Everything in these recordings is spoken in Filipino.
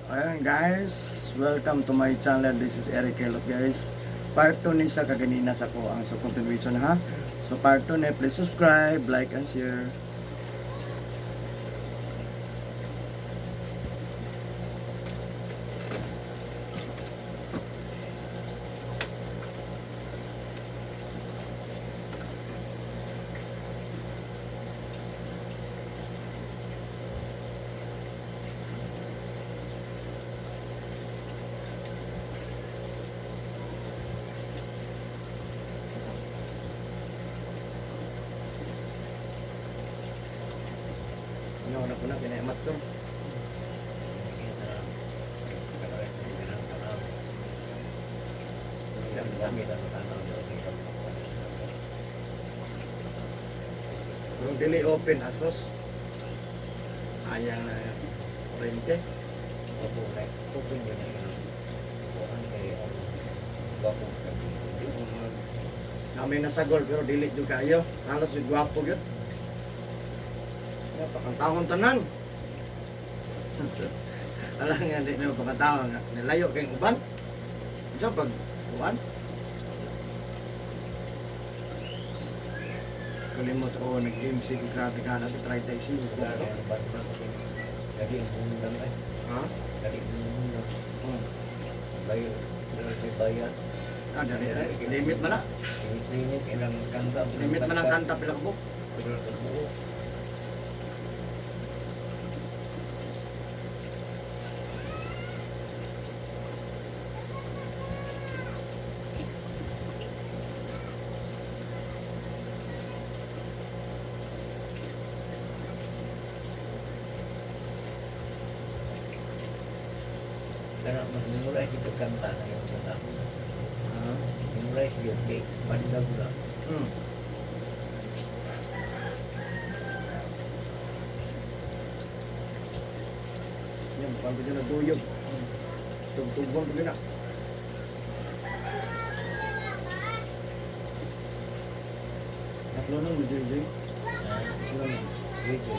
Ayan guys, welcome to my channel. This is Eric Kelot guys. Part 2 ni sa kaganina sa ko ang so continuation ha. So part 2 ni, please subscribe, like and share. Ano na kinayamat so. Kung dili open asos. Sayang na kurente. Kami nasa gol pero dili jud kayo. Halos jud gwapo gyud. Pakantawon tanan. Alang nga di na pakantawon nga. Nilayo kayong uban. Diyan pag uban. Kalimot ko nag-MC grabe ka natin try tayo siya. Lagi ang bundang ay. Ha? Lagi ang bundang. Bayar. Bayar. Ah, dari limit mana? Limit ilang kanta. Limit man ang kanta pila ka buok. Pila ka buok. Karena memulai hidup kanta na yung utama. Memulai hidup kay banda bulan. Yan, bukan ko dyan nagduyog. Tugtugbong ko dyan. Tatlo nang medyo dyan. Sila na. Gitu.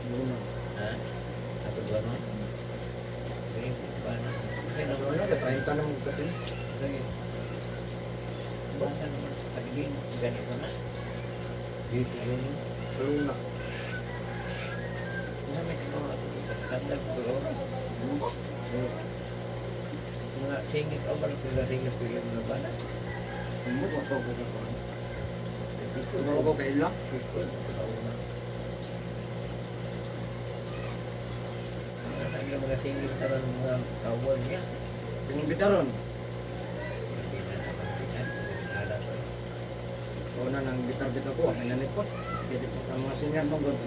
Luna. Atau dua no. Jadi mana? Tatlo na, katrayin ka naman kasi. Lagi. Bahasa naman tadi ganito na. Gitu yun. Luna. May kanda ko. Mga singit o balik sila singit ko yung mga bana. Ano ba ako ko ko? Ano ko kay ila? Ikut tahu na. Ang mga singit taran mga kawal niya. Tingin bitaron. Hindi na naman ada to. O na nang gitar-gitar ko, ang nanipot. Pwede po ang mga sinyan mong god.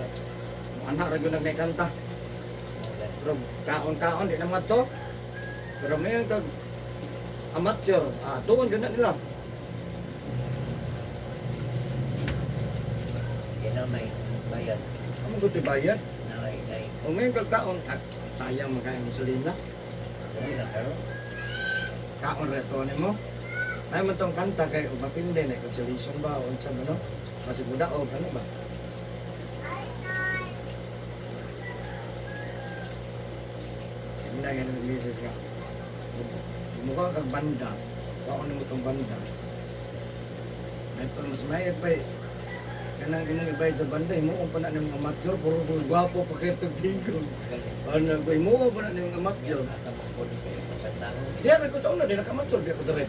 Anak ra gyud nagnaikanta. Pero kaon-kaon di na mga to. Pero mayon kag amateur, tuon gyud na nila. Kaya may bayad. Amo gud bayad. Nay. O mayon kag kaon, sayang magkaya ng gasolina. Hindi na karo. Kaon reto nimo. Ay man tong kanta kay upapinde na consolation ba o unsa ba no? Kasi budak o ano ba? Hindi yan ang message ka. Mukha kag banda. Kaon mo tong banda. May pa mas may pa kanang imong ibay sa banda imo pa na ng amateur puro gwapo pa kay tingkol. Ano ko imo pa na ng amateur. Diyan ako sa una, di nakamatsol, di ako dire.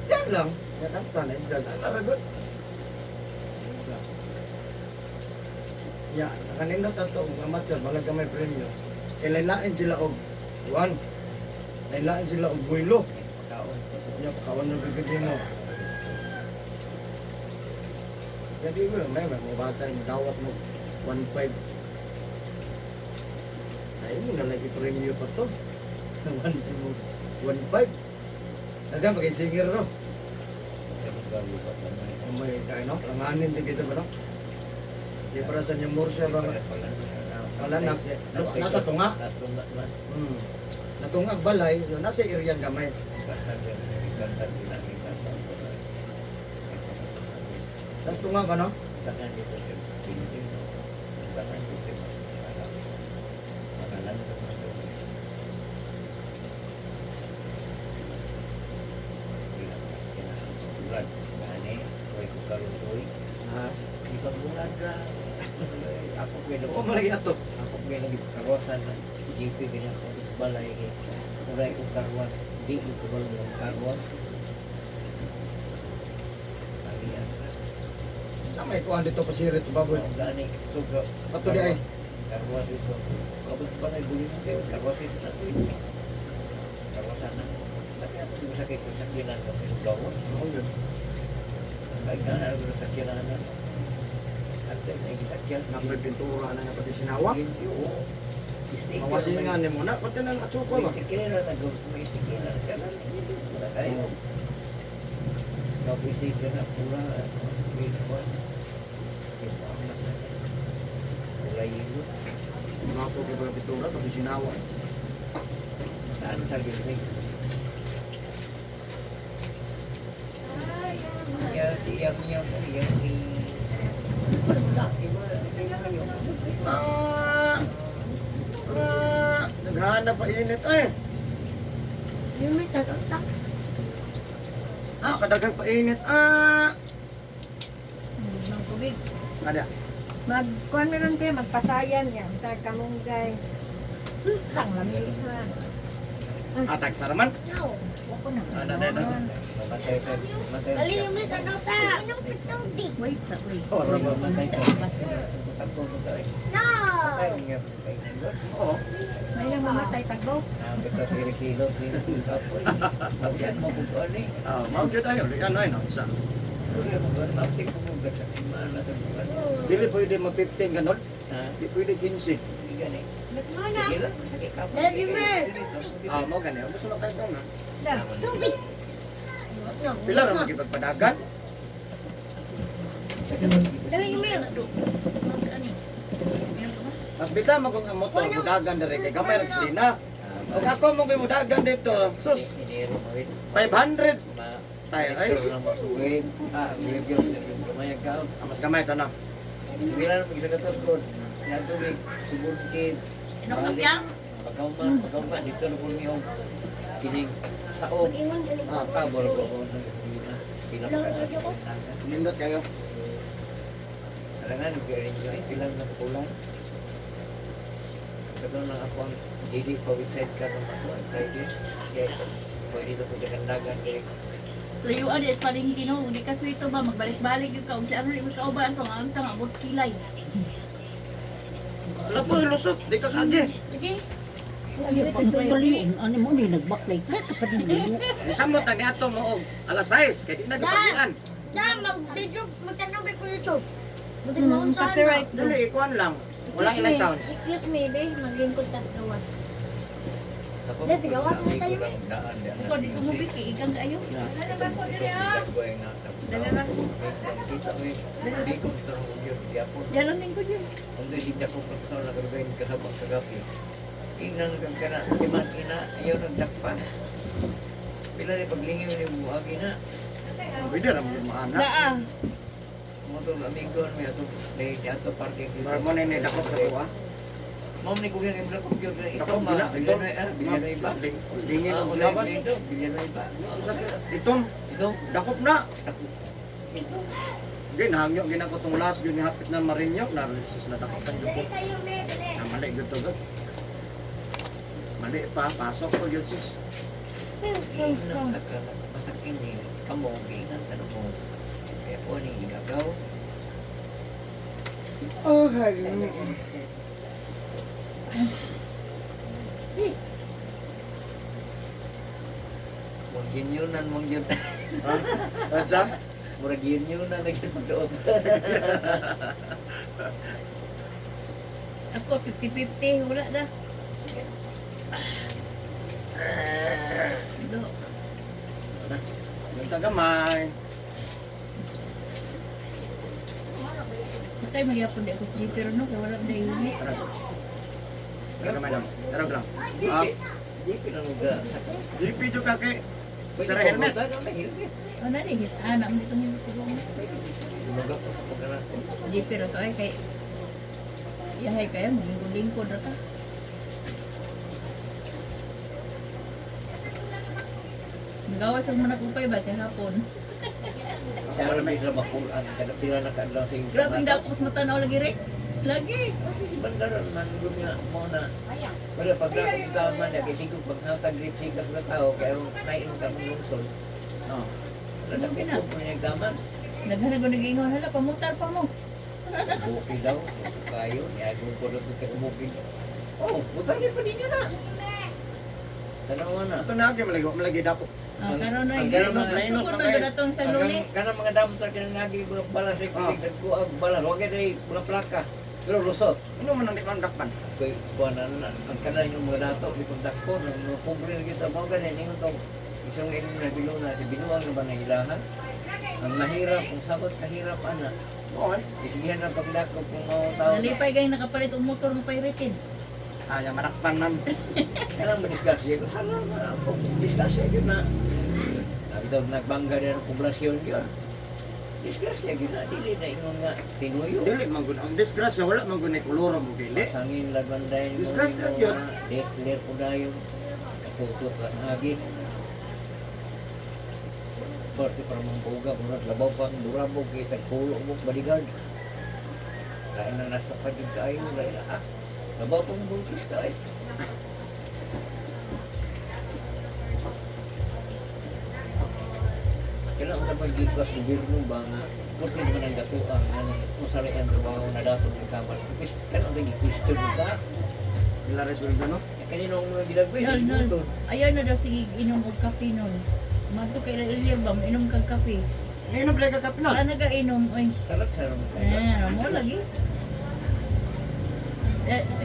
Diyan lang, nakanta na yung jazz. Ano ragot? Ya, nakanindot ato, mga amateur, mga gamay premyo. Ilailain sila og, Juan, ilailain sila og buwilo. Ya, pakawan na bibigyan mo. Jadi ko lang, may mga bata yung dawat mo, 1.5. Ay mo na lagi premyo pa to. 1.5. Dagan pagay singer ro. May kain no, langanin din kaysa ba no? Di para sa niya morsya ba? Wala nasa tunga. Natungag balay, nasa area gamay. Nasa tunga ba no? gano'n. Oo, malagi ato. Ako gano'n karwasan na GP ganyan ko is balay eh. Uray ko karwas. Di ko kabalo ng karwas. Kalian. Sama ikuan dito pasirit sa baboy. Ang gani. Suga. Ato di ay. Karwas ito. Kapag pa nga gulin mo kayo, karwas ito na ito. Karwasan na. Tapi ako di masakit kung sakinan ko sa gawon. Oo, yun. Kahit ka na ako sakinan na. At na itakyan. Nakoy pintura na nga pati sinawa. Hindi, oo. Sticker. Mawasingan ni mo na pati nang atsuko ba. May sticker na may sticker na siya na. Wala tayo. May sticker na pula. May one. Kulay yun. Mga po kay pintura pati sinawa. Saan sa gilid? Yang si... Naghanap pa init eh. Yung may tagaktak. Kadagang pa init. Magkubig. Ada. Magkuhan meron kayo, magpasayan yan. Sa kamunggay. Tang lamilihan. Atak saraman. No. Wako na. Ada. Mamatay ka. Ali, yung may tagaktak. Inom ka tubig. Wait, sa wait. Oh, raba. Mamatay ka. Takbo mo tayo. No! Tayo nga. Tayo nga. Oo. May lang mamatay tagbo. Kita kilo-kilo. Apoy. Pagyan mo kung ano eh. Mau jud ayo yan ay no isa. Kuya mo kung ano. Tingnan mo kung sa simana. Dili pwede mag 15 ganon. Ha? Di pwede 15. Hindi gani. Mas mana. Sige lang. Sige ka. Love you, man. Mo gani. Gusto na kayo na. Tubig. Pila ra magipagpadagan? Dali yung meron. Mas bita mo kung ang motor mudagan diri kay gamay ra sila. Ug ako mo kay mudagan dito. Sus, 500 tayo ay. Mas gamay to na. Pagkauman, dito na po niyo kining saog. Kabol ko ko Nindot kayo. Alangan, nag-enjoy bilang ng kulang. Ito lang ako ang daily pawitside ka ng ako ang Friday. Kaya pwede ito sa kandagan direct. Layuan di paling Ginoo, di ka swito ba magbalik-balik yung kaog si ano ni ka ba ang tang abot kilay. Wala po lusot, di ka kage. Lagi. Ano mo ni nagbaklay ka kapatid mo. Isamot na niato mo og alas 6 kay di na kapagian. Na, mag-video, magtanong ko YouTube. Copyright daw. Dili ikuan lang. Walang ilay sounds. Excuse me, be. Maglingkod ka gawas. Ako, Let's go, what na tayo? Ko di ko mo biki igang kayo. Ano ba ko dili ah? Dala ra. Kita mo, di ko ito yun. Di ako. Jalan ning ko yun. Kung di ako kapitaw na gagawin kasabang sa gabi. Ingnan kang kana, timan ina, ayaw nagdakpan. Bila ni paglingiw ni buhagi na. Pwede ra mo maana. Naa. Mo to amigo ni ato ni ato parking. Mar mo ni dako sa kuha. Mom ni kuya ni ko gyud ito Dako ma. bila Bila na bila na iba. Dingin ang labas. Bila na iba. Itom, Ito. dakop na. Ito. Gin hangyo ginako tong last yun ni hapit na marinyo na sus na dakop sa Dali jukot. tayo, be. Dali. Mali gud to gud. Mali pa pasok ko yun sis. Ingnan ka masakin ni kamo ingnan tanong mo. Kaya po ni igagaw. Oh, hay. Mong ginyunan mong yun. Ha? Adja? Murag ginyunan nagtudod. Ako 50-50 wala na. Do. Yung tagamay. Sakay magyapon di ako sa pero no kay wala na unit. Tara. Tagamay lang. Tara lang. Di pinanuga. Di video ka kay Sir Helmet. Ano na ni anak mo dito mo siguro. Pinanuga ko sa pagkana. Di pero to ay kay yahay kayo lingkod ra ka. Gawas ang mga kupay ba kay hapon. Sa may sa makulan kada pila na kadlaw sing. Grabe hindi ako mas matanaw lagi rin. Lagi. Bandaran man gud nga mo na. Wala pag nakita man ya kasi kung pag hatag grip sikat na tao kaya ron nain ka mong lungsod. No. Wala Okay na na. po mo yung gaman. Naghanap ko nag-ingon, hala, pamutar pa mo. Bukid daw. Kayo, niagong ko na ito ka bukid. Oh, butan niya pa ninyo na. Tanawa na. Ito na gyud malagi dapo. Karon na, ang hindi ganun mo mas mainos sukod na man kayo. datong sa Lunes. Kanang mga dam sa kinang ngagi mga balas ay Ah. kulig nagkuag balas. Huwag ay mga plaka. Pero lusot. Ino man ang dikon Kay buwanan na ang kanan yung mga dato di pag dakpon ang mga pobre na kita mo ganin ingon to isang ino na biluna si binuang na ba na ilahan ang mahirap kung sabot kahirap ana Oy. isigihan na pagdako kung mga tao Nalipay kayong nakapalit og motor ng pirated. Aya manakpan nam. kailangan madiskusya ko sana na ako diskusya yun na sabi daw nagbangga na ng poblasyon yun diskusya yun na dili na ingon nga tinuyo Dili man gud ang disgrasya wala man gud ni koloro mo dili. Sangin labanday mo Disgrasya yun. declare ko na yung kaputot ka ngagi. Porti para mangkuga, murag labaw pang durabog, kita pulo mo, bodyguard. Lain na nasa pa din kayo, lain na labaw pang bukis tayo. Kailangan na pag-gikas gobyerno ba nga porti naman ang datuang ano, kung sari ang trabaho na dato ng kamar. Kailangan na i-question mo ka. Ila resolve no. Kanino ang mga ginagawin? Nol, nol. Ito. Ayaw na daw sige inom og kape nun. Mato kay Elia ba, inom kag kape. Ngino play ka kapinol. Saan nagainom? Oy. Talag sa naman kayo. Mo lagi.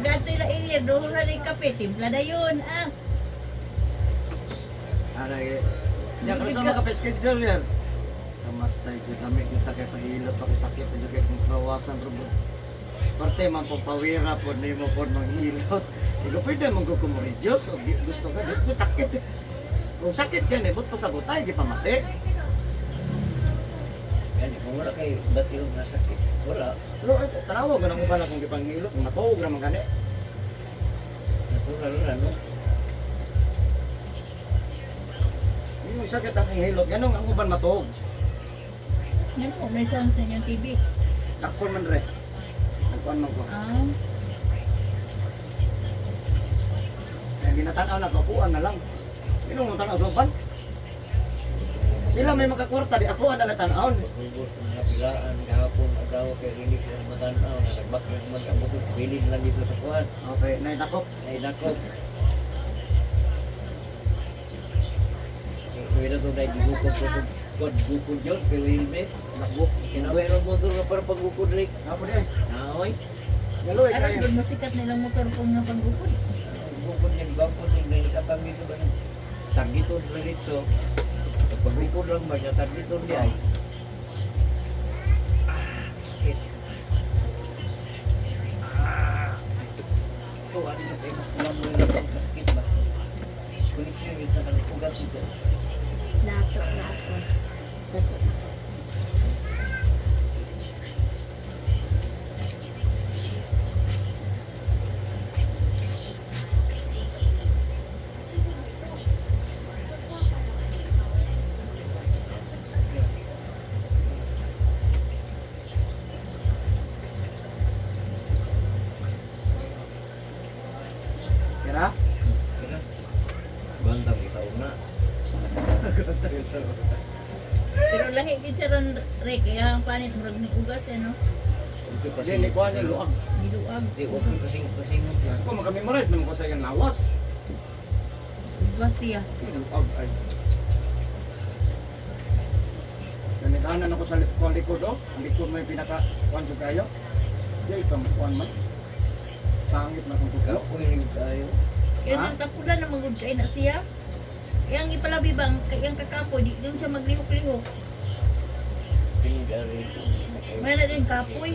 Gato ila Elia, doon na rin kape. Timpla na yun, Ara ya kasama ka pa schedule yan. Sa matay ko kami kita kay pahilot pa kay sakit na kay kung kawasan robot. Parte man po pawira po nimo po manghilot. Ikaw pwede mong kukumuridyos o gusto ka dito sakit. Kung sakit ka nibot pa sa butay di pa mati. Yan, kung wala kayo, dati yung nasakit. Wala. Pero tanawa ko nang ubala kung gipanghilot matuog ra man gani. Natural na, no? Yung sakit akong hilot ganong ang uban matuog. Yan po, may chance sa inyong TV. Takpon man re. Nagkuan man ko. Kaya ginatanaw na kakuan na lang. Sino mo tanaw soban? Sila may makakwarta di ako na tanaw. Pagubos ng mga pilaan, kahapon, agaw, kay Rinis, yung matanaw, nakagbak yung mag-abuto, bilin lang dito sa kuhan. Okay, naitakop. Ay, nako. Wala ito na gugukod ko kod gukod yun, kay Wilme. Nakbuk. Kinaway ng motor nga para pagukod rin. Apo di. Naoy. Galoy Alam kaya. doon masikat nilang motor kung nga panggupod. Bukod niya, bangkod niya, naikatang dito ba yung tagito na dito. Pagukod lang ba niya, tagito niya ay. Sakit. Ito, ano na tayo, mas kulang mo yung sakit ba? Connection yung nakalipugat dito. Lato. Kira? Kira, bantang itaw na. Pero lahi gid siya ron re kaya ang panit murag ni ugas no. Okay pa Kasi ni kuan ni luag. Niluag. Di, okay pasingot na. Ako makamemorize naman ko sa iyang lawas. Ugas siya. Luag ay. Ganitanan ako sa kuan likod oh. Ang likod mo yung pinaka kuan jud kayo. Di ito kuan man. Sangit na kung tukaw. Kapoy rin tayo. Kaya Ha? nang tapulan na magud kay na siya. Yang ipalabi bang kayang kakapoy di doon siya maglihok-lihok. Pinigari. May na din kapoy.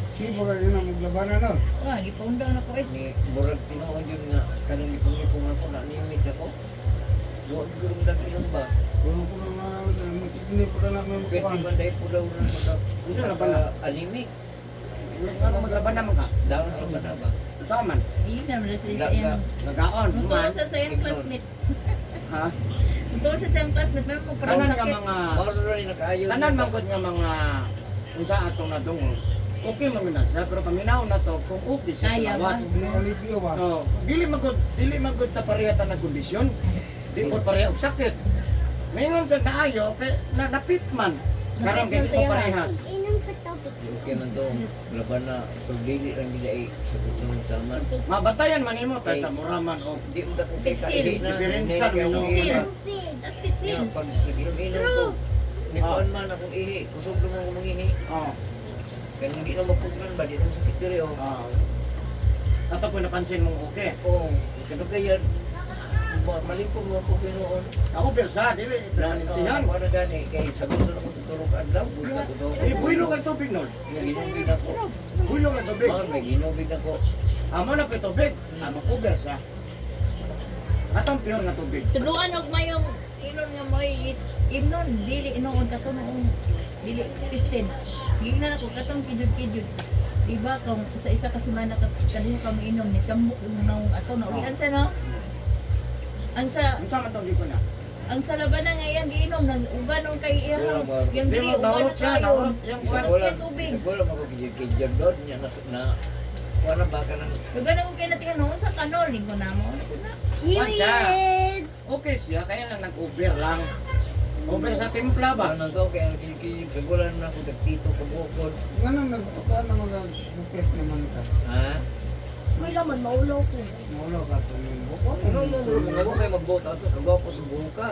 Sibo ka yun ang maglabanan no? Gipaundang na ko eh. Ni Burag tinoon yun nga. Kanang ipong ako na nimit ako. Doon gulong dagilong ba? Kung ko na matigni po na namin Kasi makuhan. banday po daw na Isa na ba na? alimik. Ano maglaban naman ka? Daon sa ba na ba? Saman. Iyon na sa Laga. iyang. Nagaon. Mutuwa Man. sa sayang classmate. Ha? Mutuwa sa sayang classmate. May mo parang Kanan ka sakit. mga Maro rin nakaayon. kanan man gud nga mga kung sa atong nadungog, okay man na siya, pero paminaw na to, kung okay siya Kaya sa lawas. May alipyo ba? Oh, dili magud ta pareha ta na kondisyon. Di po pareha og sakit. Mayroon sa naayo kay napit man. Karon kay di pa parehas. Okay man to, laban na, so dili lang nila sa kusunod taman. Mabatayan man nimo ta sa muraman o Di mo dako kay Pitsil. kaihi na. Diferensya hindi mo, ka no? ihi. Tas pitsil. Yan, pag nag-inom-inom ko, nikuan man akong ihi, kusog naman akong mangihi. oh. Kaya hindi na mapugnan ba, di na sakit diri o. Ato ko napansin mong okay. Oo, kano kaya, malipong mo po pinuon. Ako persa dili nanintihan. Ano gani, kay sa gusto na ko tutulog ka adlaw, gusto ko to. Eh builo ka tubig no. Ginubig ako. Builo ka tubig. May ginubig ako. Amo na pa tubig. Amo ko persa. Atong pure nga tubig. Tuluan og mayong inon nga may inon dili inoon ka to noong dili pistin. Gignan ako katong kijud-kijud. Diba kung isa ka semana ka kanino ka mainom ni kambok yung naong ato na ulian sa no. Unsa man tong ko na? Ang sa labanan nga yan giinom nang uban ng kay iya. Yung Di dili mo uban naurot na siya, kayo. naurot yung kuwan. Wala tubig. Siguro makakijid-kijid doon niya na wala ba ka ng Uban ako kay natin noon sa kanol lingko na mo. Ano ko na? Kuwan siya. Okay siya, kaya lang nag-over lang. Over sa timpla ba? Ano to, kaya kinikijid, siguro na ako nagtito pag-ukod. Nga nang nagpapaan na mag-bukit naman ka. Ha? May laman, maulaw ko. Maulo ka ito yung bukot. Ano mo, mga mo kayo mag-vote ato, kagawa po sa buka.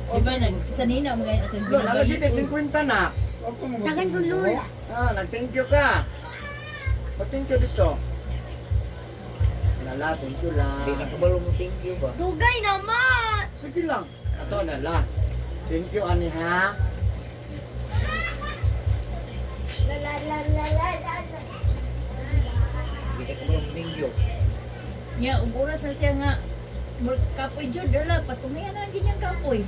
Diba nag sanina mo ngayon akong Lo, lalagay tayo 50 na. Tagan ko lula. Nag-thank you ka. Pag-thank you dito. Nala, thank you lang. Hindi na kabalo mo thank you ba? Dugay naman! Sige lang. Ato, nala. Thank you, ani ha. La la la la la la la. Hindi na kabalo mo thank you. Ya, ug oras na siya nga kapoy jud dala patumayan na ganyang kapoy.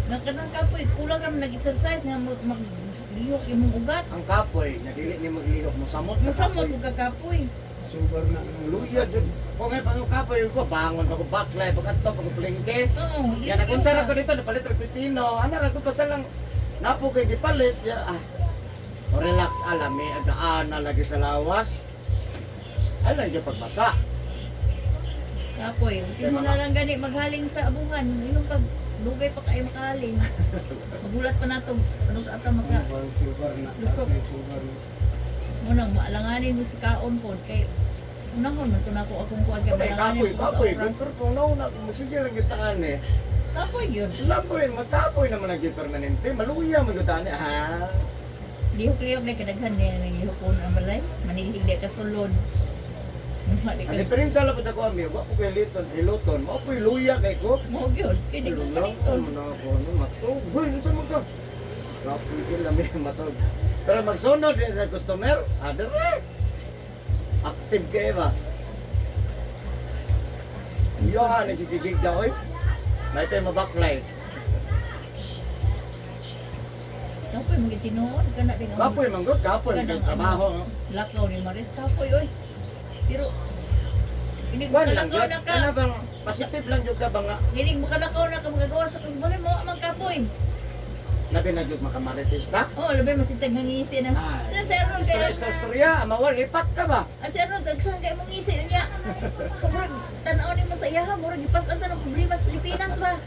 Nga kanang kapoy kulang ra nag-exercise nga maglihok imong ugat. Ang kapoy, nadili ni maglihok mo samot. ka Musamot kapoy. ug kakapoy. Sugar na ng Luya dyan. Kung may pang kapoy ko, bangon ako baklay, pag ato, pag plingke. Oo. Yan, nakunsara ko dito, napalit ng pipino. Ano, ko pa lang, napo kayo gipalit. Ya, o relax, alam, may agaan na lagi sa lawas. Ay lang dyan pagbasa. Kapoy, di mo na lang gani maghaling sa abuhan. Yung pag dugay pa kayo makahaling. Magulat pa nato ano sa ata maka sugar na. Lusok. Sugar na. munang maalanganin mo si kaon pod kay unahon man to nako akong kuan kay Okay, kapoy, ko sa kapoy. oras. Pero kung nauna, kung sige lang gitaan eh. Kapoy yun. Lapoy, magkapoy naman lagi permanente. Maluya, magitaan eh. Ha? Lihok-lihok na kadaghan niya ng lihokon ang balay. Manilig di ka sulod. Ang diferensya lang po sa kuha, amigo, ako kay Liluton. Mao ko'y luya kay ko. Mo gyud kay di ko Luton paniton. mo na ako, ano, matog. Hoy, nasa mo ka? Kapoy ko lang may matog. Pero magsunod, yung customer, adere. Active kayo ba? Yan, si Kikig daw, oy. May tayo mabacklight. Kapoy mo gitinuon kana di nga. Kapoy, manggot, kapoy. May trabaho. no? Lakaw ni Maris kapoy oy. Pero hindi mo Kuan lang, kalakaw yun. na ka. Ano bang, positive lang yung ka ba nga? Hindi mo kalakaw na ka magagawa sa kasbali mo ang kapoy. Labi na yung makamarites na. Oh, labi masitag nga ngisi na. Ah, Sa Errol kay Istorya, amawal, lipat ka ba? Ang si Errol dagsan kay mong ngisi niya. Kumurag tan-aw ni mo sa iyaha, murag ipas-an ta ng problema sa Pilipinas ba.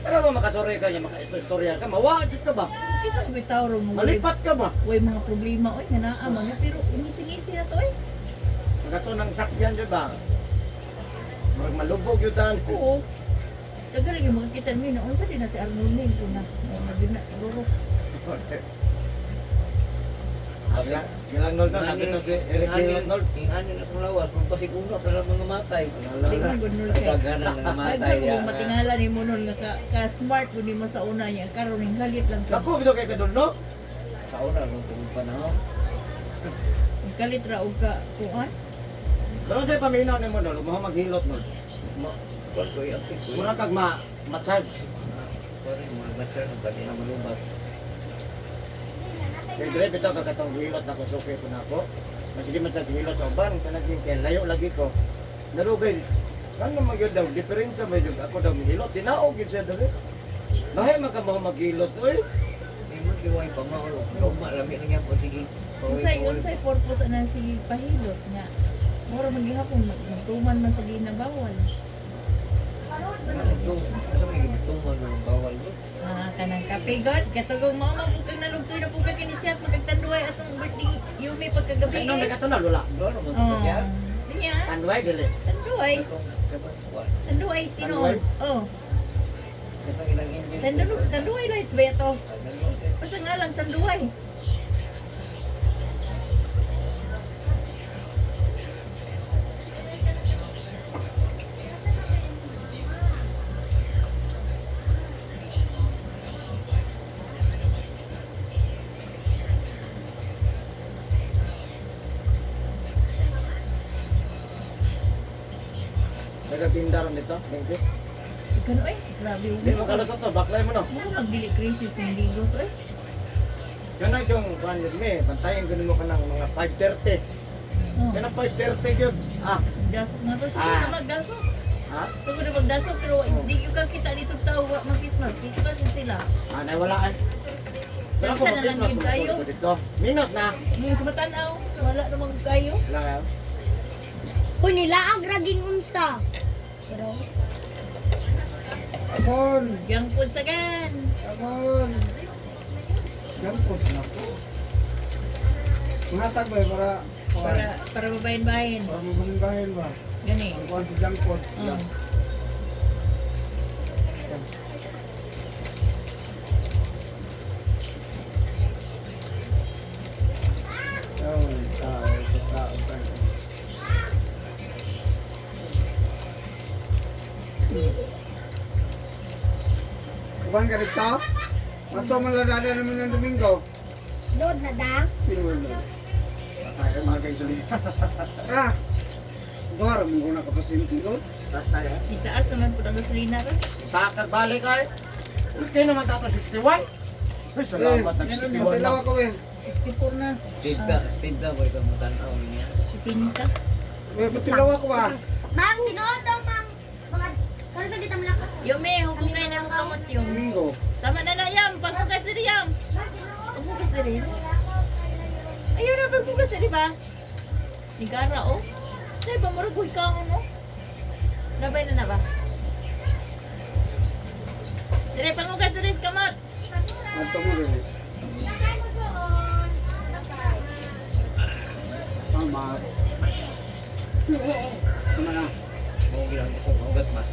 Pero kung makasuri ka niya, maka-istorya ka, mawagit ka ba? Kisa ko tawro mo. Malipat ka ba? Way mga problema oy nga naa man pero ngisi-ngisi na to oy. Magato ng sakyan dyan ba? Marag malubog yun tan. Oo. Dagan lagi makakita mi na unsa din na si Arnold Ning ko na. Nagina siguro. Gilang nol na, nakita si Eric Gilang nol. Yung anin akong lawas, kung pasikuno ka lang mga matay. Di man gud nul kay. Kaganan ng matay. Ay, kung matingala ni mo nun nga ka smart ko ni mo sa una niya karon ning galit lang ka. Naku, bito kay kadol, no? Sa una, kung tungkol panahon. Galit ra og ka kuan. Pero sa'yo paminaw ni mo, no? Lumaho maghilot, no? Kuwan ko yung apik ko. Mura kag ma-charge. Sorry, mga matcher, ang kanina malubat. Kaya dire, bito kagatong hilot na kung suki ko na ako. Mas hindi man sa hilot sa uban, kanagin, kaya layo lagi ko. Narugay, ano magyod daw, diferensya ba yun? Ako daw mahilot, tinaog yun siya dali. Bahay man ka mo maghilot, oy. Hindi mo kiway pa mao. Guma lami na gyapon sige. Unsay purpose na si pahilot nga. Mura maghihapon magtuman man sa ginabawal. Asa may gituman ng bawal ko. Ah, kanang kape god, katugong mao mabukag nalugtoy na pugag kinisiyat magagtanduay atong birthday Yumi pagkagabi. Ay, nung nagato na, lula. Doon mo Oh. siya. Niya, Anduay, dili. tanduay. Tanduay tinuod. Oh, Katong ilang engine. tanduay lights ba ito? Basta nga lang tanduay. Nagatinda ron dito. Thank you. Ikano eh, grabe Hindi mo kalusot to, baklay mo no. Mura magdili crisis ng ligos eh. Yan na yung kuhan yun me, bantayan ko mo ka ng mga 5:30. Oh, Yan ang 5:30 yun. Ah, dasok na to. Siguro Ah. na magdasok. ha? Siguro na magdasok pero hindi yung kita dito tao mag-Christmas. Christmas din sila. Ah, wala ay. Pero ako Minsan na lang mag-Christmas, yun tayo. masunod ko dito. Minus na. Yung sa matanaw, wala namang kayo. Wala yan. Kung nila ang raging unsa. Pero, Apon! Yang pun sagan. Apon! Gampos na po. Mangatag ba para Para babayin-bayin. para mamanimbahin ba? Gani. Ang kuhan sa jangkot. Oh. Tao. Kuhan ka dito? Mato maladada naman ng Domingo. load na dang. Pinuwan na. Tatay, mahal kayo suli. Ah! Duwara mo ko nakapasinti ko. Tatay, ha? Itaas naman po ang gasolina ron. Sa kagbalik ay. Okay naman tato 61. Ay, salamat ng 61 Matilaw na. ako eh. 64 na. Tinta ba ito mo tanaw niya? Itinta. Matilaw ako ah. Mang, tinood daw, mang. Mga, kano sa kita malaka? Yume, hugugay na mo kamot yung. Domingo. Tama na na yam. Pagbugas diri yam. Mang, tinood. Pagbugas diri. Ayun na pagbugas diri ba? Nigara oh. Dahil ba maragoy ka ano? Labay na ba? Dire pagbugas diri kamot. Ato mo rin. Tama. Tama na. Kung gilang ko ugat ba?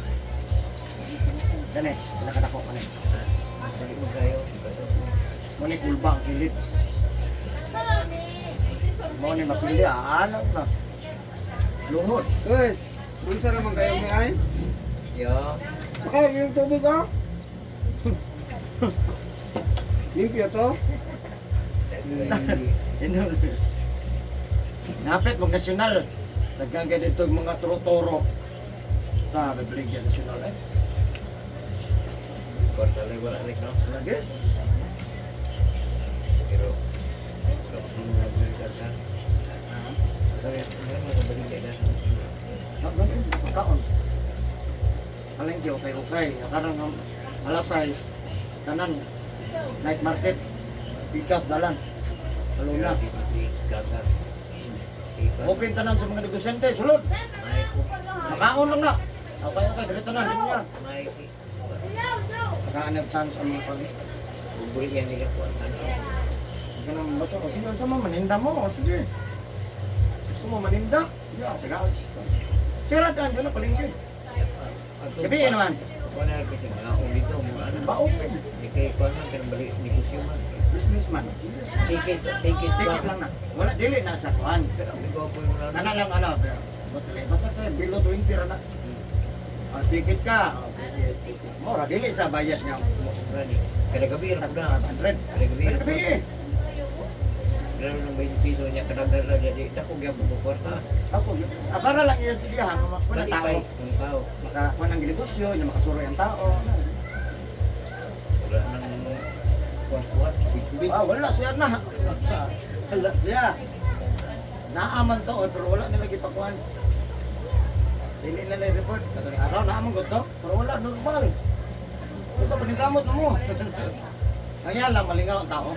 Gani, pinakadako ka na. Dali mo kayo. Muni kulba ang kilit. Muni mapili, anak na. Luhod. Uy! Mansa naman kayo may ay? Yo. Baka yung tubig ah? Limpyo to? Napit mag nasyonal. Nagkagay dito yung mga turo-turo. Sa Bibligya Nasyonal eh. Kwarta lang wala rin no? Lagi. Pero sabi, ano mo balik na? Nagano, pagkaon. Palengke, okay. Karang alas 6. Tanan. Night market. Pikas dalan. Aluna. Gasar. Open tanan sa mga negosyante. Sulod. Makaon lang na. Okay, dito na. Dito na. Nakaanap chance ang mga pag. Bubuli yan nila po. Ganun basta. O sige, sa mga maninda mo. O sige. Gusto mo maninda? Sige, tagaan. Sirataan ka na palengke. Gabi naman. Kung na kasi mga ulito mo ano. Ba-open. Di kay kuan man pero balik negosyo man. Businessman. Ticket Ticket lang na. Wala, dili na sa kuhan. Pero may gwapo yung mga Nana lang ano. Basta kayo, below 20 na. Ticket ka. Mora, dili sa bayad niya. Rani. Kada gabi ra pud na. 500. Kada gabi ra. Gabi eh. Pero nang 20 piso niya kadagdag ra jadi dako gyud mo kwarta. Ako, para lang yung tidihan. Kuna tao. Ang tao. Makakuha ng ginegosyo, yung makasuroy ang tao. Wala nang kuan-kuan. Wala siya na. Wala siya. Naaman to, pero wala nila gipakuhan. Dili nila report. Katong araw naaman ko to, pero wala normal. Gusto pa ni kamot mo. Kaya lang malingaw ang tao.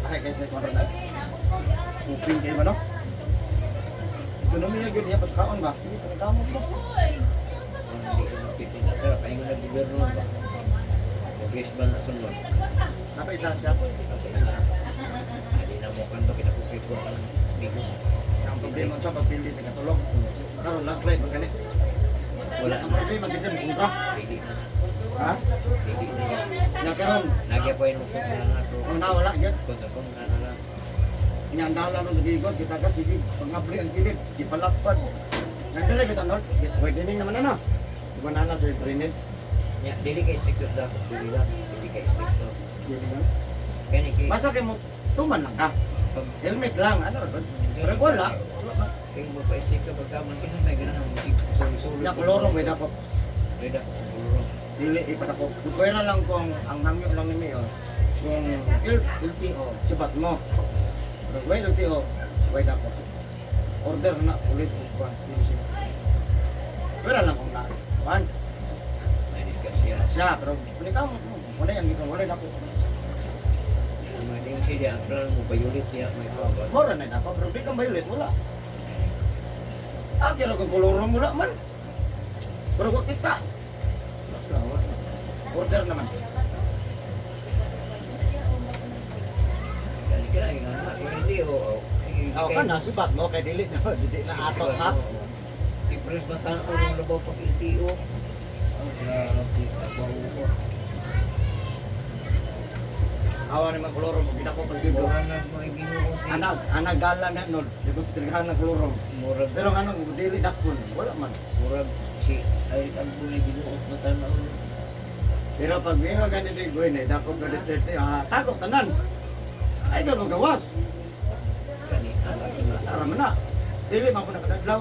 Ay kasi corona. Uping kayo ba no? Ekonomiya gyud niya pas kaon ba? Hindi pa nagamo ba? Hindi ko magpipinda. Pero kayo nga nag-gobyerno ba? Mabilis ba na sunod? Napa isa siya. Isa. Hindi na mo kanto, kinakupit ko ang bigo. Ang problema sa pagpili sa katulog. Karon landslide man gani. Wala Ang na. problema kasi mo kontra. Pili na. Ha? Pili na yan. Na karon Nagya po yung kontra na to. ang nawala gyud. Kontra na lang. Inyandala no gigos kita ka sige pangabli ang kilid ipalakpad. Nandire kita not. Pwede ning naman ano. Iba na sa drainage. Ya, dili kay stricto dapat. Dili lang. Dili kay stricto. Dili lang. Kani kay... Basta kay mo tuman lang ka. Pag... Helmet lang ano ron. Pero wala. Kaya mo pa stricto pagkaman. Kaya may ganang ang musik. Solo-solo. Ya kolorong way dapat. Reda. Kulurong. Dili ipadako. Pwera lang kung ang hangyo lang ni Mayor. Kung LTO sibat mo. Pero way LTO way dapat. Order na police kuan. Pwera lang kung na. Kuan. May diskusyon. Siya pero panikaw mo. Wala yang gito wala dako. Ang mga tingin siya, ang plan mo, bayulit niya, may pawag. Mora na dako pero di kang violet wala. Kira ko kolorong mula man. Pero kung kita. Order naman. Kani kira, yung anak, hindi, o. Ako ka na sibat mo kay dili na ato ha. Ipres batan o yung labaw pag LTO. Ang grabe, kabaw ko. Awa ni magkolorong mo ginako pag dito. Buhangan mo, ibinuho si... Anak gala na no, di ko tirhan na kolorong. Murag, Pero nga nang dili dakon, wala man. murag, si... Ay, ang bunay binuot na tanaw. Pero pag nga ganito di goy na dakon ka dito, tago tanan. Ay ka gawas. Kani, anak na. Tara man na. Dili man ko nakadadlaw.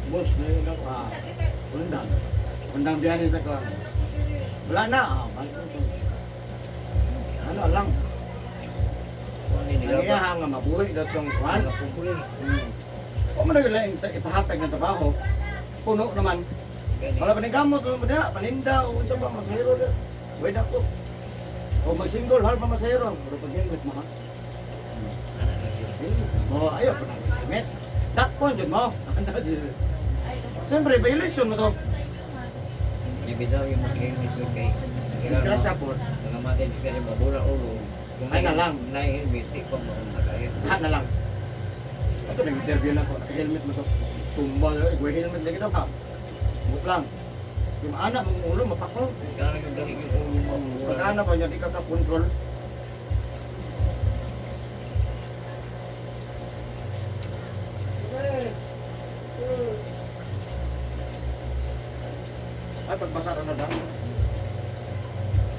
Bus na yun ako. Undang. Undang biyahe sa ko. Wala na. Ano lang. Kung hindi nila ba? Nangyayang nga mabuhi na itong kwan. Mga pupuli. Kung mo na ipahatag ng trabaho, puno naman. Kani, Wala pa ni gamot, wala pa niya, paninda, o unsa pa, masahiro na. Wait ako. O mag-single, hal pa masahiro. Pero pag helmet mo ha. anak na yun. Mo, ayaw pa na helmet. Dakpon, dyan mo. Siyempre, violation mo to. Ibitaw yung mga helmet ko kay... Disgrasya po. Mga matin kaya mabura ulo. Kung Ay na lang. Na-helmet, di pa mo naka-helmet. Ha na lang. Ito, nag-interview na ko. Naka-helmet mo to. Tumbal, gue helmet lagi daw ha. Buk lang. Yung anak mong ulo, mapaklo. Kaya yung dali yung ulo mo. Pag anak pa niya, di ka ka-control. Ay, pagbasa ka na daw.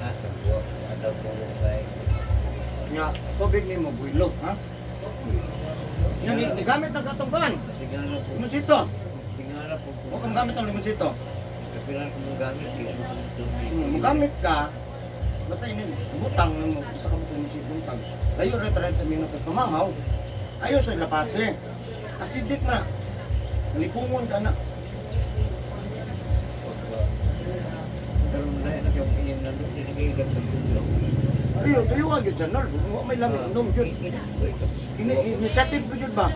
Ah, tayo. Ataw ko mo kay... Nga, tubig ni mo, builog, ha? Yan, gamit ng katungpan. Tingala po. Limonsito. Tingala po. Huwag kang gamit ng limonsito. Kapilan ko mong gamit. Di ano kung ito. Magamit ka, basta ini, butang mo, isa ka mo limonsito butang. Layo rin 30 minuto tumangaw. Ayaw sa lapase. Acidic na. Nalipungon ka na. Pero malaya na yung inim na doon. Dinigay ng tulo. Ayaw, tuyo ka yun sa nal. Huwag may lamig nung yun. Initiative ko yun ba?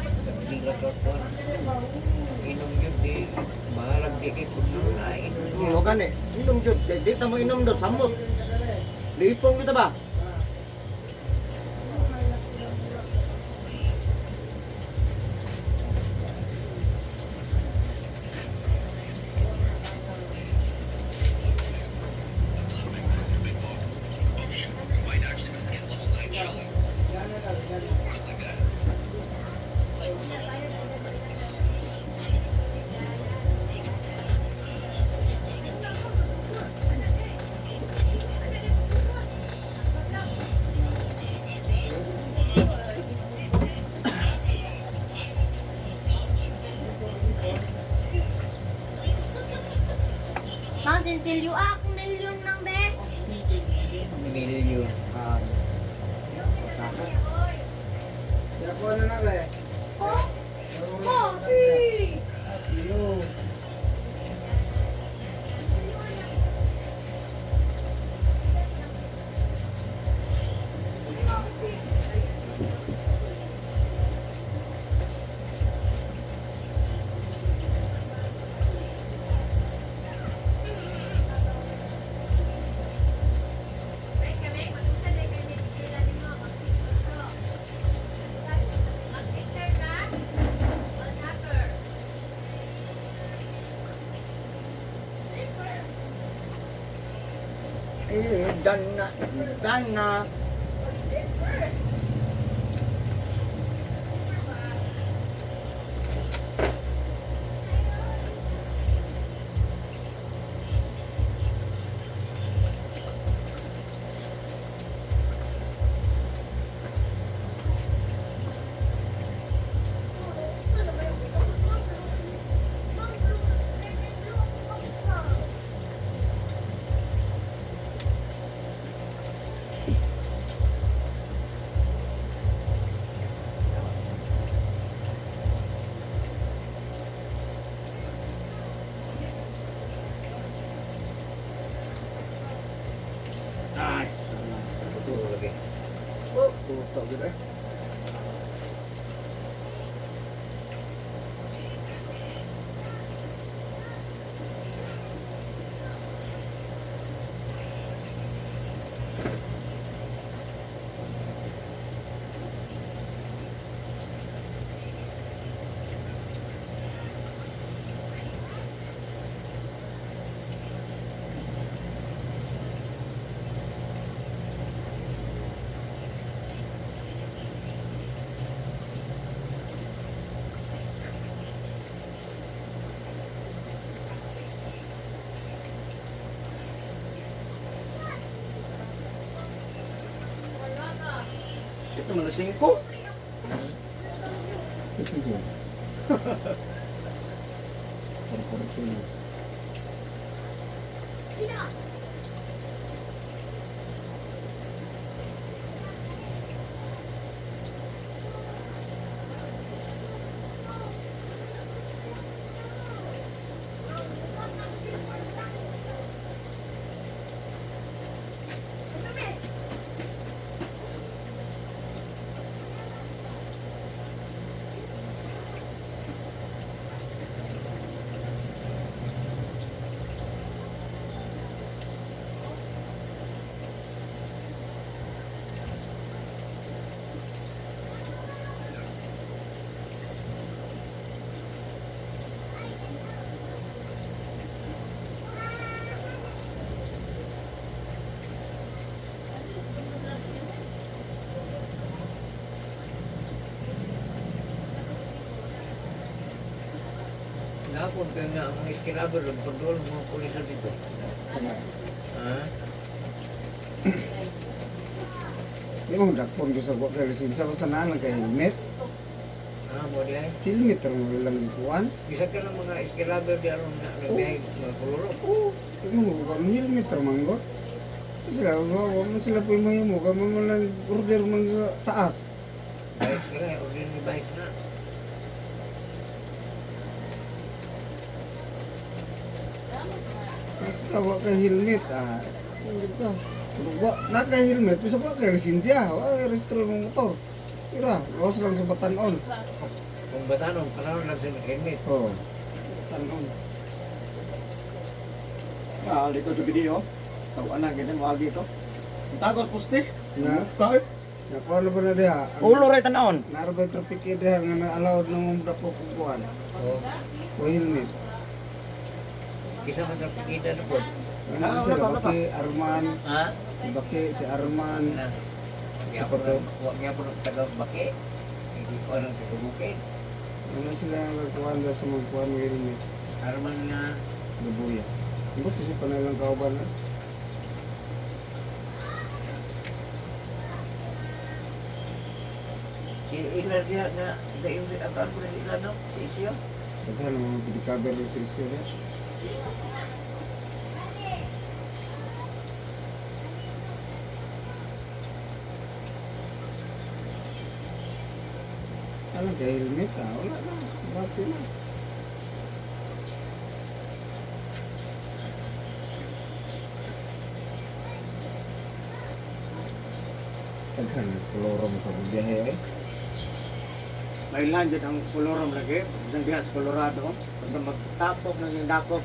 Tingla ka po. Inom yun di. Maharap di kay puno na. Inom yun. Huwag gani. Inom yun. Dito mo inom doon, samot. Lipong kita ba? Mountain Dew yun. Akong nilyon ng be. Milyon. Kaya ko ano na ba eh. Oh? Oh? Dana. Ay, sana. Betul lagi. Oh, tutok gitu eh. Itu mana 5? Itu dia. Por-por tuloy. Napon kayo nga mga iskilabor, pagdol mga pulis na dito. Ha? Di mo dakpon ko sa buwak kay lisensya ko sa naan lang kay helmet. Ha, mo di ay. Helmet ang lang ikuan. Bisa ka ng mga iskilabor di aron na nagbihay mga kuluro. Oo. Ito mo ko ang helmet ang manggot. Sila, wala mo sila po yung mo. Kamo mo lang order man sa taas. Baik kira, order ni baik na. Basta wala kay helmet. Hindi ka. Wala na kay helmet. Bisa wala kay lisensya. Wala kay registro ng motor. Kira, lawas lang sa batanon. Kung batanon, panahon lang sa helmet. Oo. Batanon. Ah, dito sa video. Tawa na ganyan wagi to. Tagos pusti. Na, Kay. nakuha na ba na diha? Ulo ray tanaon. Narabay traffic diha nga na-allowed na mo dako kukuan. O, O helmet. kisa ka sa kita na po. Ano sila, baki Arman. Ha? Baki si Arman. Na. Si Pato. Huwag niya po ng tagaw baki. Hindi ko anong tutubukin. Ano sila nagkuhan sa mga kuhan ng helmet? Arman nga. Gabuya. Iba kasi pa na lang kauban na. Si ilan siya na sa yung account ko na ilan no? Si Isyo. Taghan ang mga pedikaber sa isyo na. Alam kay helmet wala na. Bati na. Taghan, kolorong sa biyahe eh. May landed ang kolorom lagi. Isang diha sa Colorado. Basta magtapok ng yung dakop.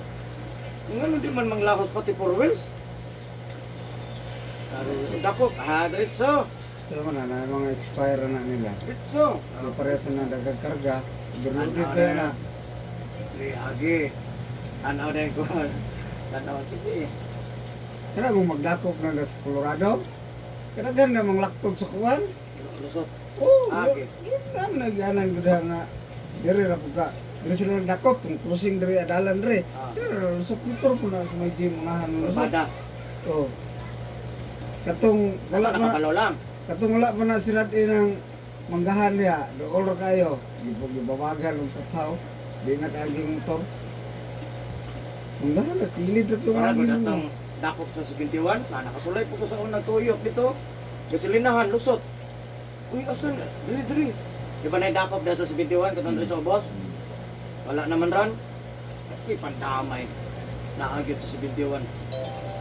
Ngano di man manglahos pati 4 wheels. Dakop, diretso. Kaya mo na mga expire na nila. Diretso. Ano parehas na dagagkarga. Berludit kaya na. Agi. Tanaw na ko. Tanaw sige. Kaya kung magdakop na sa Colorado, kaya ganda mang laktod sa kuwan. Lusot. Oo, Okay. yun naganan ko nga. Diri ra po ka. Diri sila nagdakop, kung cruising diri adalan diri. Diri, lusot motor po na sa may gym, unahan ng lusot. Pada. Oo. Katong wala Wala pa nakapalo lang. katong wala pa na sila inang manggahan niya, dool ra kayo. Gibawagan ng kataw, di na kaaging motor. Manggahan na, kilid at yung Para ko aging datang dakop sa 71, nakasulay po ko sa unang tuyok dito. Gasolinahan, lusot. Uy, asan? Diri. Di ba na-dakop dahil sa 71, katong diri sa ubos? Wala naman ran. Uy, pandamay. Naagit sa 71.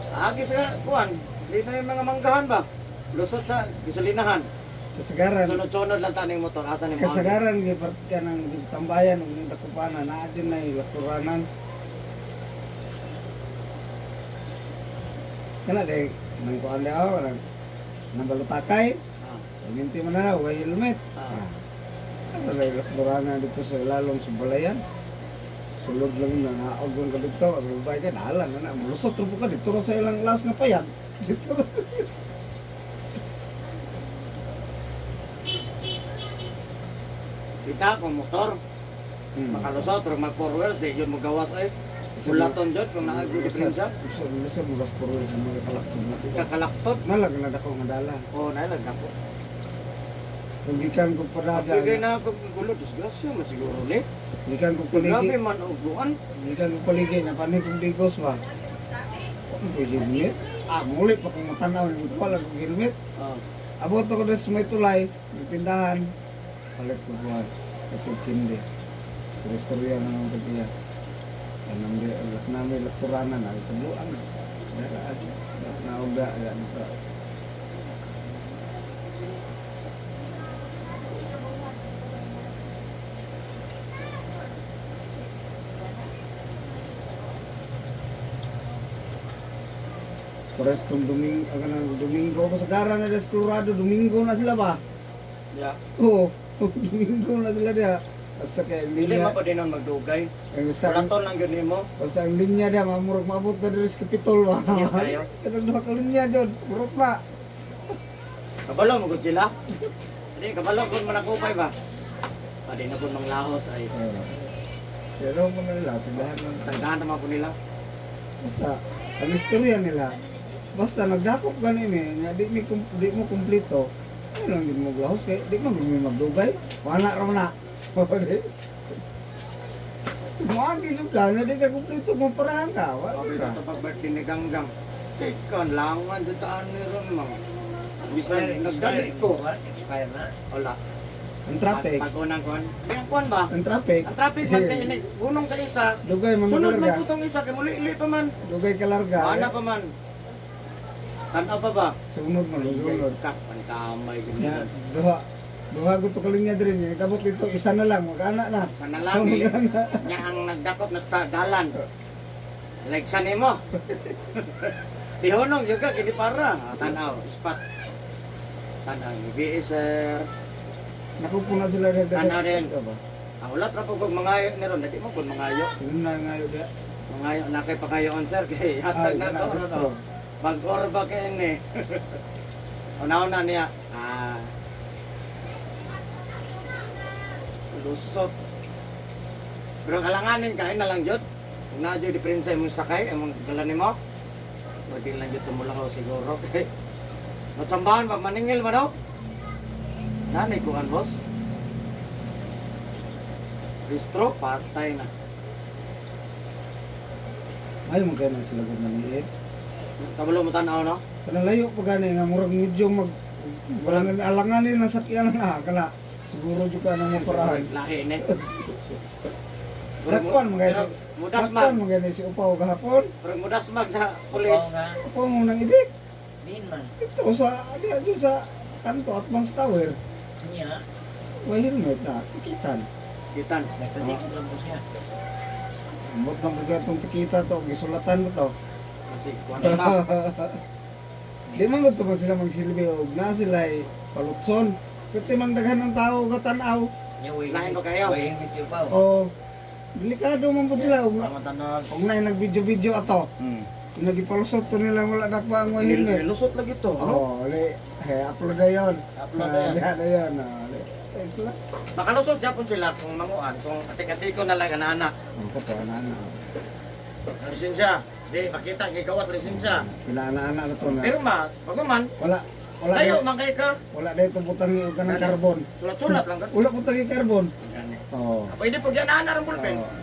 Agis sa kuwan. Di na yung mga manggahan ba? Lusot sa gasolinahan. kasagaran. Sunod-sunod lang taning motor. Asan yung Kasagaran gipart ka ng tambayan ng dakupanan, naa din na lakuranan. Kana day nang kuan daw nang balutakay. Minti man na way helmet. Ano day lakuranan dito sa lalong sa balayan. Sulod lang na naog ka dito, subay ka dalan na mulusot rupo ka dito ra sa ilang las nga payag. Dito. Kita kung motor. Makalusot, pero mag 4 wheels, di yun magawas ay. Sulaton dyan kung naagyo diferensya. Bisa bulas puro sa mga kalakton na. Kakalaktot. Malag na dako nga dala. Oo, nailag na po. Kung gikan ko parada. Pagkagay na ako gulo, disgrasya man siguro ni. Gikan ko Grabe paligi. man ugluan. Gikan ko paligi na panig kong digos ba. Kung ko helmet. Muli pa kung matanaw ni ko pala kong helmet. Abot ako na sa may tulay, may tindahan. Palit ko buwan. Kapag kindi. Sa restorya na ng tagiya. Anong di, alak namin lakturanan na. Itabuan. Daraan. Nauga. Ano ka. Pares tong Domingo ako sa gara na sa Colorado, Domingo na sila ba? Ya. Oo, Domingo na sila dia. Basta kaya ang Dili linya, man pa din ang magdugay. basta, Wala lang yun mo. basta ang linya dia, mamurog mabot na dito sa Capitol ba? Iya kayo. Kanang duha ka linya dyan, murot na. Kabalo mo gud sila. Hindi, kabalo po manakupay ba? Pwede na po mang lahos ay. Pero mo na nila, sagahan lang. Sagdahan naman po nila. Basta, ang istorya nila, basta nagdakop ganin eh, nga di mo kumpleto, ano lang din mo glahos, kaya di mo magdugay, wala raw na. Muagi suka na di ka kumpleto mo parahan ka, wala Sabi ka. na ito pag birthday ni Ganggang. Ikan langan jutaan ni ron mo. Bis na nagdali ko. Expire na. Wala. Ang traffic, Pag unang kuhan. Di ang kuhan ba? ang traffic, Ang traffic man kayo ni. Gunong sa isa. dugay man Sunod man kalarga, putong isa. Kaya muli-li pa man. dugay kalarga, Mana pa man. Tanaw pa ba? sunod man, sunod. Kak, pantamay. Nya, Ganyan. duha ko to kalinya diri niya, kabot dito, isa na lang, mag-ana na. Sana lang. Dili. Nya ang nagdakop na sa dalan. Like saan mo? Tihonong juga kini para. Tanaw. Spot. Tanaw. BSR. Nakupuna sila na Ano rin? Ba? Ang ulat ra po kog mangayo ni ron. Dati mo kung mangayo. Yun na ngayon dia. Mangayo na kay pakayoon sir. Kay hatag na to. Ano? Mag-orba kay ni. Una-una niya. Lusot. Pero kalanganin kain na lang jud. Kung na jud diferensya imong sakay, imong dala nimo. Pwede lang jud tumulahaw siguro kay. Matsambahan ba maningil man daw? Nanay kuan boss. Restro patay na. Ay, magkano sila kung naniit. Kabalo mo tanaw no? Kanang layo pa gani nga murag medyo wala nga alanganin na sakyan na kana siguro jud ka nang maparahan. Lahi ni. Dakpan mga si Mudasmag. Dakpan mga si upaw gahapon. Pero mudasmag sa pulis. Oo nga. Upaw mo nang idik. Din man. Ito sa diya sa kanto at Mangs Tower. Niya. May helmet na tikitan. Kitan. Nagtatikot lang po siya. Ambot nang bugatong tikita to gisulatan mo to. Kasi kuan na. Di man gud to man sila magsilbi og na sila ay palutson. Kuti mang daghan ng tao gatan-aw. Niya, way. Lain ba kayo? Way with you pa. O delikado man pud sila og Tama tanong. og na nag-video-video ato. nagipalusot to nila wala nakpa ang helmet. Nilusot lagi to. Oh, uli. Upload na yun. Upload na yan. Na yun. Uli. Eh, sila. Makalusot japon sila kung manguan, kung atik-atiko na lang anak. Ang kato, anak-anak. Ang lisensya. Di, makita, gigawat lisensya. Pila-anak na to na. Pirma, baguman, Wala tayo, na. mangkay ka. Wala na itong butang yung kanang carbon. Sulat-sulat lang ka. Wala butang yung carbon. Gani. Oo. Pwede po yan anak ang bulpeng. Oo.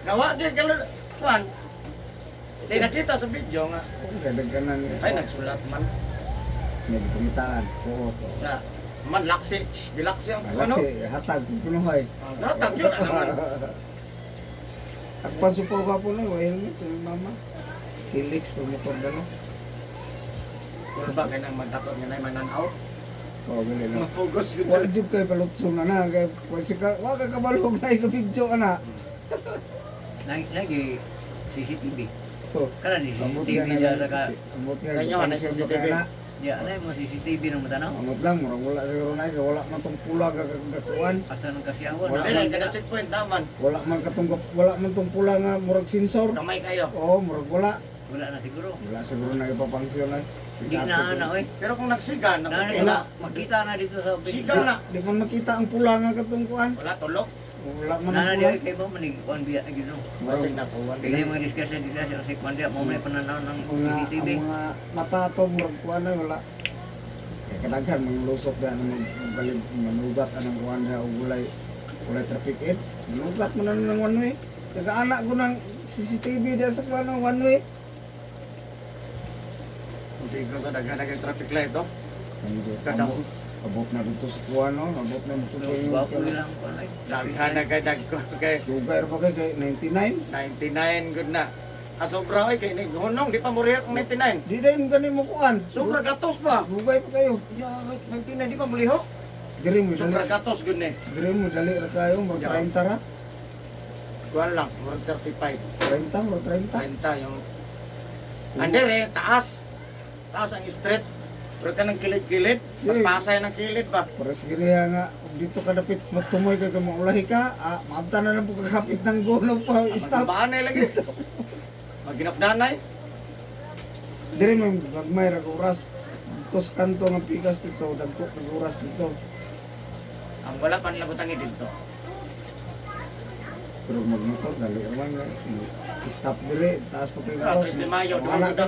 Gawa, di, kalor, kuhan. Di nakita sa video nga, Gadag ka nang. ay, nagsulat man. May pumitaan. Oo. Na, man, laksi, bilaksi ang ano. Kasi hatag kung pinuhay. Datag yun, ano man. Akpan supaw ka po na, helmet, yung mama. Helix, promotor gano'n. Kung ba, kaya nang magdatot nga na yung mananaw. Oo, gali na. Mapugos yun Wala sa... jud kay palutso na na kay kasi ka wa ka kabalog na ika video ana. Lagi CCTV. So, Kana di amot CCTV nga diya na sa ka. amot nga. Sa inyo, ano, CCTV? Diya ana mo CCTV nang matanaw. Amot lang murag wala siguro na wala man tong pula kagakuan. Asa nang kasiyawan. Wala. Dili, kada checkpoint, daman. Wala man tong pula nga murag sensor. Kamay kayo. Oo, murag wala. Wala na siguro. Wala siguro na ipapangsyon na. Di na ana oy. Pero kung nagsiga, Na nakukila. makita na dito sa Sigaw na. Di man makita ang pula nga katong kuan. Wala, tulok. Wala man Nana ang di pula. ay kay mo manig on biya gino. Masig na kuwan. Kaya mga discussion dito sa si Kwandia mo may pananaw ng Mga CCTV. ang mga mata to murag kuan na wala. Kaya kadaghan mga lusot na magbalik manugat anang kuan na og ulay traffic aid. Manugat mo na ng one way. Nagaanak ko ng CCTV diya sa kuan ng one way. Hindi ko sa dagan-dagan traffic light, oh. Kada abot na dito sa kuan no, abot na dito yung Wapo lang ko ay. Daghan-dagan ko kay Dugay pa kay 99. 99 good na. Sobra ay kay hunong di pa mo riyak ang 99. Di din gani mo kuan. Sobra gatos pa. Dugay pa kayo. Ya, 99 di pa mo liho. Diri mo Sobra dali. gatos good ni. Diri mo dali ra kayo mo Yeah. 30 ra. Kuan lang, 35. 30 mo 30. 30 yung Andere, taas. Taas ang street. Pero ka ng kilid-kilid. Mas Yeah. pasay ng kilid ba? Para sige nga dito ka dapit matumoy ka maulahi ka. Maabta na lang po kakapit ng gono pa stop. Magbaanay lagi. Maginapdanay. Diri mo gagmay ra ka oras. Dito sa kanto ng pikas dito dagko ng oras dito. Ang wala pa nila butangi dito. Pero magmotor dali ra nga. Stop dire taas pa kay Ah, oras. 3 de Mayo, Anak ka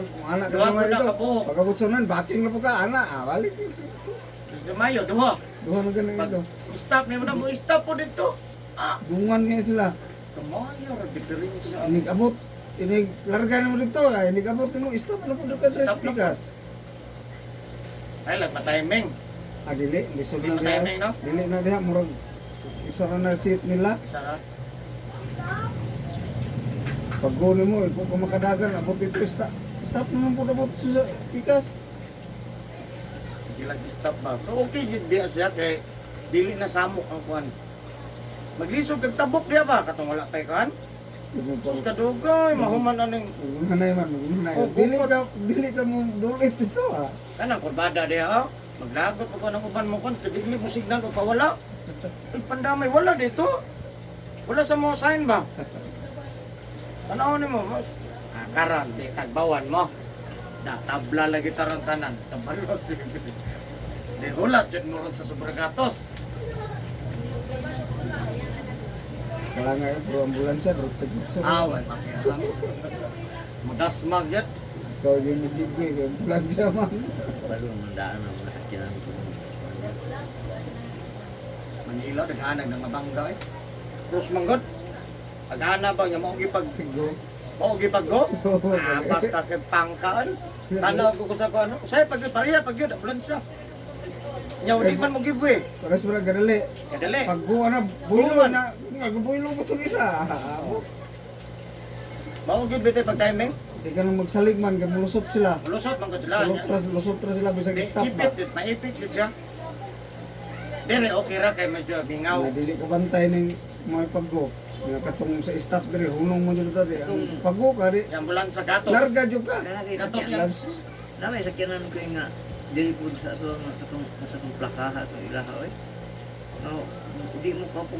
duha naman ko na dito. kabuok. Pagkabutsonan baking na po ka ana. Balik. 3 de Mayo, duha. Duha na ganun Pag ito. stop niyo na mo stop po dito. Ah, Dungan nga sila. kamayo ra diferensya. Inig abot. Inig larga na mo dito. Inig abot mo stop na po dito sa Stop na po. pikas. Ay, lag timing. Dili. Lisod Di na mo diha. timing, no? Dili na diha. Murag isa na seat nila. Isa ra. Pag guni mo, kung ka makadagan, abot ito, stop naman po abot sa pikas. Ilag stop ba? So, okay yun diya siya kay dili na samok ang kuan. Maglisod kag tabok diya ba katong wala kay kan? Sus kadugay mahuman na ning Magunanay man, magunanay. Oh, Dili ka mo dulit ito kanang kurbada diya ha. Maglagot ko ng uban mo kon dili mo signal o pawala. Ay pandamay wala dito. Wala sa mo sign ba? Tanaw ni mo, mas karan di tagbawan mo. Da tabla lagi tarang tanan, tabalos. Di hulat jud mo ron sa Sobragatos. Kala nga yun, pro ambulansya, drot sa gitso. Away pakialam. Madasmag yat. Ikaw yung nagigwi, ambulansya man. Baru mandaan na mga sakinan ko. Manila naghanag ng mabangga eh. Terus manggod. Paghana ba niya maugi pag Tigo. maugi pag go? Ah, basta kay pangkaan. Tanaw ko sa ano. Usay pag pariya pag yun ambulansya. Nya udi man mo giveaway. Paras mo na gadali. Kadali. Pag buwa na, builo na, builo mo sa isa. Maugi bite pag timing. Di ka nang magsalig man, mulusot sila. Lusot man ko sila. Lusot ra sila, bisag stop ba. Ipit, maipit yun siya. Dire okay ra kay medyo bingaw. Na dili ka bantay ng mga paggo. Nga katong sa stop diri, hunong mo dito diri. Ang paggo ka di, Yung ambulansya gatos. larga jud ka. Gatos yan. Namay sakyanan ko nga dili po sa ato sa tong plakaha to ilaha oy. No, di mo ka po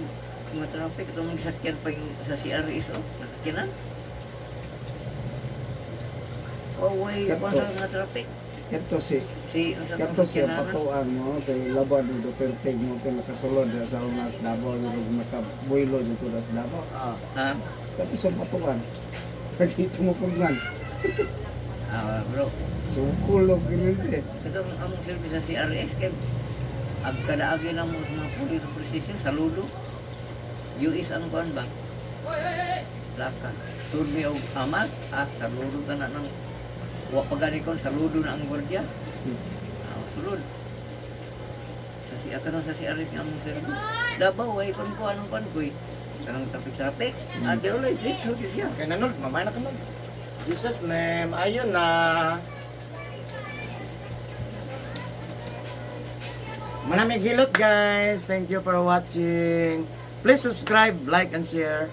mga traffic to mong sakyan pa yung sa CRS oh, nasakyanan. way Kato. kung sa nga traffic. Ito si Unsa Kato siya patuan mo, kay laban ni Duterte mo, kay nakasulod sa unas Davao, yung nakabuilo dito sa Davao. Ha? Kato siya patuan. Pagkito mo pagman. Bro. Sukulog ginindi. Katong among service sa CRS kay ag kadaagi lang mo sa mga police precision saludo. US ang kuan ba? Laka. Sudmi og amat, saludo ta na ng wa pagani kon saludo na ang gwardiya. Sulod. Sa CRS nga among service. Dabaw way kon ko anong kuan koy. Kanang traffic. Ate ulit dito siya. Kaya nanod, mamay na ka nun. Jesus name, ayun na. Maraming hilot guys. Thank you for watching. Please subscribe, like, and share.